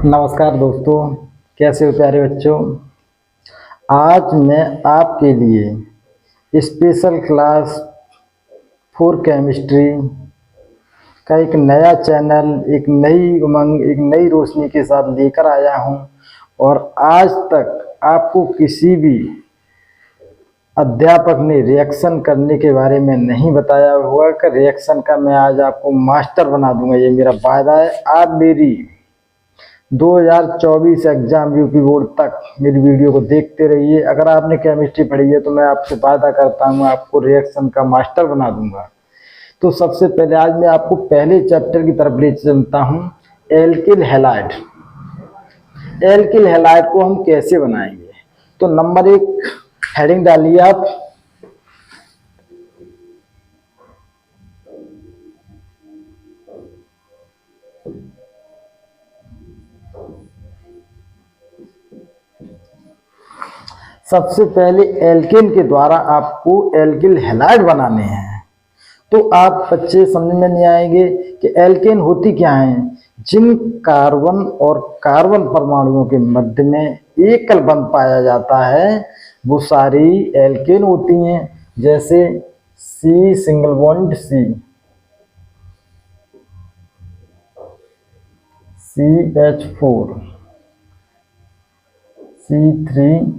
नमस्कार दोस्तों, कैसे हो प्यारे बच्चों। आज मैं आपके लिए स्पेशल क्लास 4 केमिस्ट्री का एक नया चैनल, एक नई उमंग, एक नई रोशनी के साथ लेकर आया हूं। और आज तक आपको किसी भी अध्यापक ने रिएक्शन करने के बारे में नहीं बताया हुआ कि रिएक्शन का मैं आज आपको मास्टर बना दूंगा। ये मेरा वायदा है। आप मेरी 2024 एग्जाम यूपी बोर्ड तक मेरी वीडियो को देखते रहिए। अगर आपने केमिस्ट्री पढ़ी है तो मैं आपसे वादा करता हूँ आपको रिएक्शन का मास्टर बना दूंगा। तो सबसे पहले आज मैं आपको पहले चैप्टर की तरफ ले चलता हूँ, एल्किल हैलाइड। एल्किल हैलाइड को हम कैसे बनाएंगे, तो नंबर 1 हेडिंग डालिए आप। सबसे पहले एल्केन के द्वारा आपको एल्किल हैलाइड बनाने हैं। तो आप बच्चे समझ में नहीं आएंगे कि एल्केन होती क्या है। जिन कार्बन और कार्बन परमाणुओं के मध्य में एकल बंध पाया जाता है वो सारी एल्केन होती हैं। जैसे C single bond C, CH4, C3,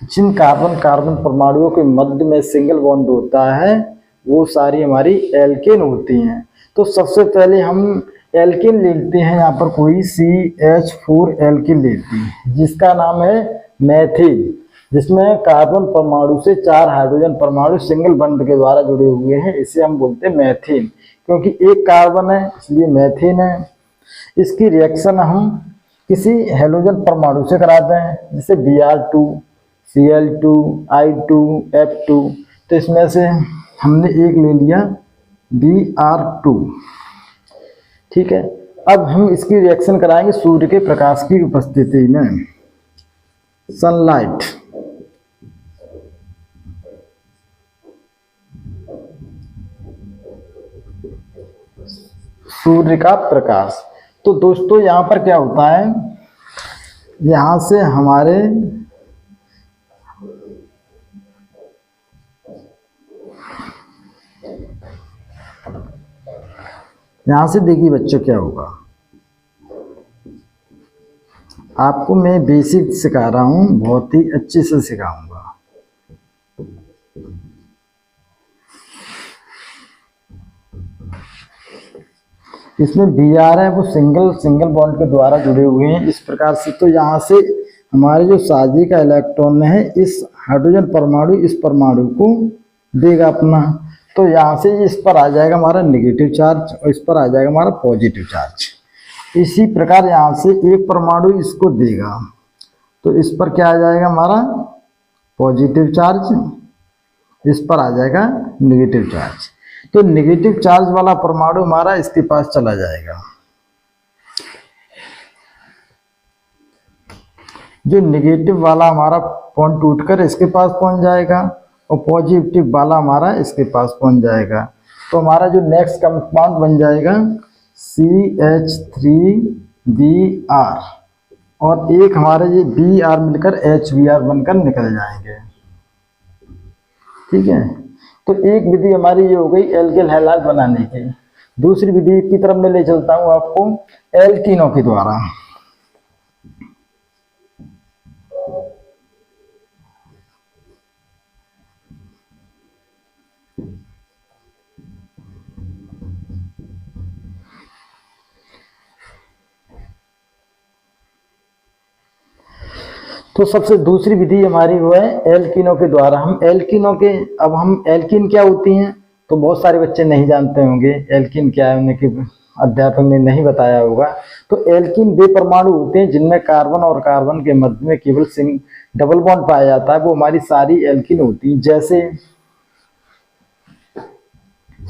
जिन कार्बन कार्बन परमाणुओं के मध्य में सिंगल बॉन्ड होता है वो सारी हमारी एल्केन होती हैं। तो सबसे पहले हम एल्केन लेते हैं, यहाँ पर कोई CH4 एल्केन लेते हैं जिसका नाम है मेथिल, जिसमें कार्बन परमाणु से 4 हाइड्रोजन परमाणु सिंगल बॉन्ड के द्वारा जुड़े हुए हैं। इसे हम बोलते हैं मेथिन, क्योंकि एक कार्बन है इसलिए मेथिन है। इसकी रिएक्शन हम किसी हेलोजन परमाणु से कराते हैं, जैसे Br2, Cl2, I2, F2। तो इसमें से हमने एक ले लिया Br2, ठीक है। अब हम इसकी रिएक्शन कराएंगे सूर्य के प्रकाश की उपस्थिति में, सनलाइट। सूर्य का प्रकाश। तो दोस्तों यहाँ पर क्या होता है, यहाँ से हमारे यहाँ से देखिए बच्चों क्या होगा। आपको मैं बेसिक सिखा रहा हूँ, बहुत ही अच्छे से सिखाऊंगा। इसमें Br है वो सिंगल बॉन्ड के द्वारा जुड़े हुए हैं इस प्रकार से। तो यहाँ से हमारे जो साजी का इलेक्ट्रॉन है इस हाइड्रोजन परमाणु इस परमाणु को देगा अपना। तो यहाँ से इस पर आ जाएगा हमारा नेगेटिव चार्ज और इस पर आ जाएगा हमारा पॉजिटिव चार्ज। इसी प्रकार यहाँ से एक परमाणु इसको देगा तो इस पर क्या आ जाएगा हमारा पॉजिटिव चार्ज, इस पर आ जाएगा नेगेटिव चार्ज। तो नेगेटिव चार्ज वाला परमाणु हमारा इसके पास चला जाएगा। जो नेगेटिव वाला हमारा पॉइंट टूटकर इसके पास पहुंच जाएगा और पॉजिटिव वाला हमारा इसके पास पहुंच जाएगा। तो हमारा जो नेक्स्ट कंपाउंड बन जाएगा CH3Br और एक हमारे ये Br मिलकर HBr बनकर निकल जाएंगे, ठीक है। तो एक विधि हमारी ये हो गई एल्किल हैलाइड बनाने की। दूसरी विधि की तरफ मैं ले चलता हूँ आपको, एल्कीनों के द्वारा। तो सबसे दूसरी विधि हमारी वो है एल्कीनों के द्वारा। हम एल्कीनों के, अब हम एल्कीन क्या होती हैं तो बहुत सारे बच्चे नहीं जानते होंगे एल्कीन क्या है, उन्हें अध्यापक ने नहीं बताया होगा। तो एल्कीन वे परमाणु होते हैं जिनमें कार्बन और कार्बन के मध्य में केवल डबल बॉन्ड पाया जाता है, वो हमारी सारी एल्कीन होती हैं। जैसे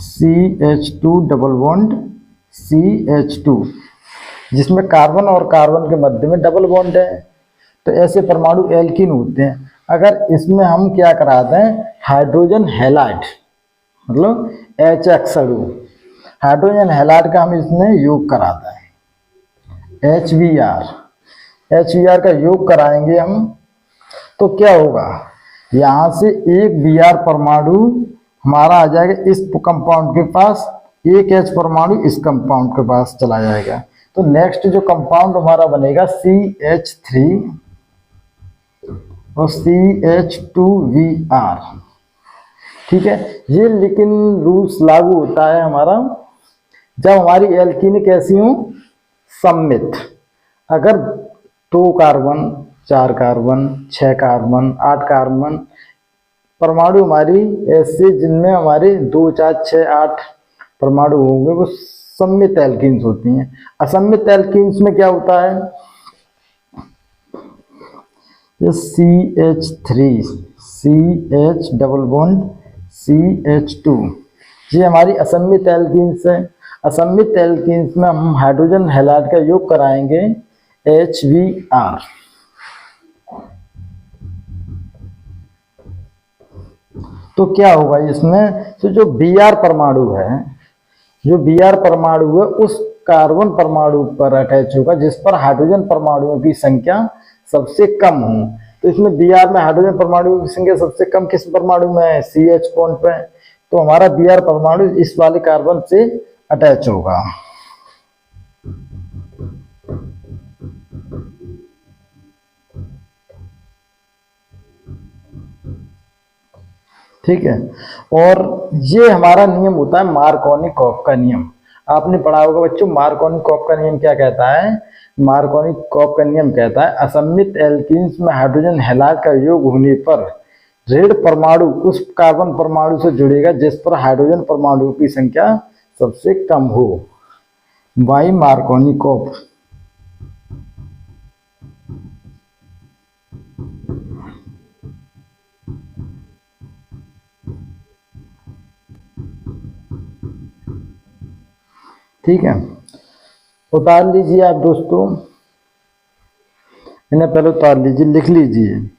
CH2 डबल बॉन्ड CH2, जिसमें कार्बन और कार्बन के मध्य में डबल बॉन्ड है। तो ऐसे परमाणु एल्कीन होते हैं। अगर इसमें हम क्या करा दें, हाइड्रोजन हैलाइड मतलब HX अणु, हाइड्रोजन हैलाइड का हम इसमें योग कराते हैं HBr का योग कराएंगे हम, तो क्या होगा, यहाँ से एक Br परमाणु हमारा आ जाएगा इस कंपाउंड के पास, एक H परमाणु इस कंपाउंड के पास चला जाएगा। तो नेक्स्ट जो कंपाउंड हमारा बनेगा CH3 और CH2Br। ठीक है, ये लेकिन रूल्स लागू होता है हमारा जब हमारी एल्कीन कैसी हो, सममित। अगर 2 कार्बन 4 कार्बन 6 कार्बन 8 कार्बन परमाणु हमारी ऐसे जिनमें हमारे 2 4 6 8 परमाणु होंगे वो सममित एल्कीन्स होती हैं। असममित एल्कीन्स में क्या होता है, ये CH3 CH double bond CH2, ये हमारी असममित एल्कीन्स है। असममित एल्कीन्स में हम हाइड्रोजन हैलाइड का योग कराएंगे HBr। तो क्या होगा इसमें, तो जो Br परमाणु है, जो Br परमाणु है उस कार्बन परमाणु पर अटैच होगा जिस पर हाइड्रोजन परमाणुओं की संख्या सबसे कम हो। तो इसमें Br में हाइड्रोजन परमाणुओं की संख्या सबसे कम किस परमाणु में है, CH बॉन्ड पे। तो हमारा Br परमाणु इस वाले कार्बन से अटैच होगा। ठीक है, और ये हमारा नियम होता है मार्कोनी-कॉफ का नियम। आपने पढ़ा होगा बच्चों, मार्कोनी-कॉफ का नियम क्या कहता है, मार्कोनी-कॉफ का नियम कहता है असममित एल्कीन्स में हाइड्रोजन हैलाइड का योग होने पर ऋण परमाणु उस कार्बन परमाणु से जुड़ेगा जिस पर हाइड्रोजन परमाणु की संख्या सबसे कम हो, बाई मार्कोनी-कॉफ। ठीक है, उतार लीजिए आप दोस्तों, इन्हें पहले उतार लीजिए, लिख लीजिए।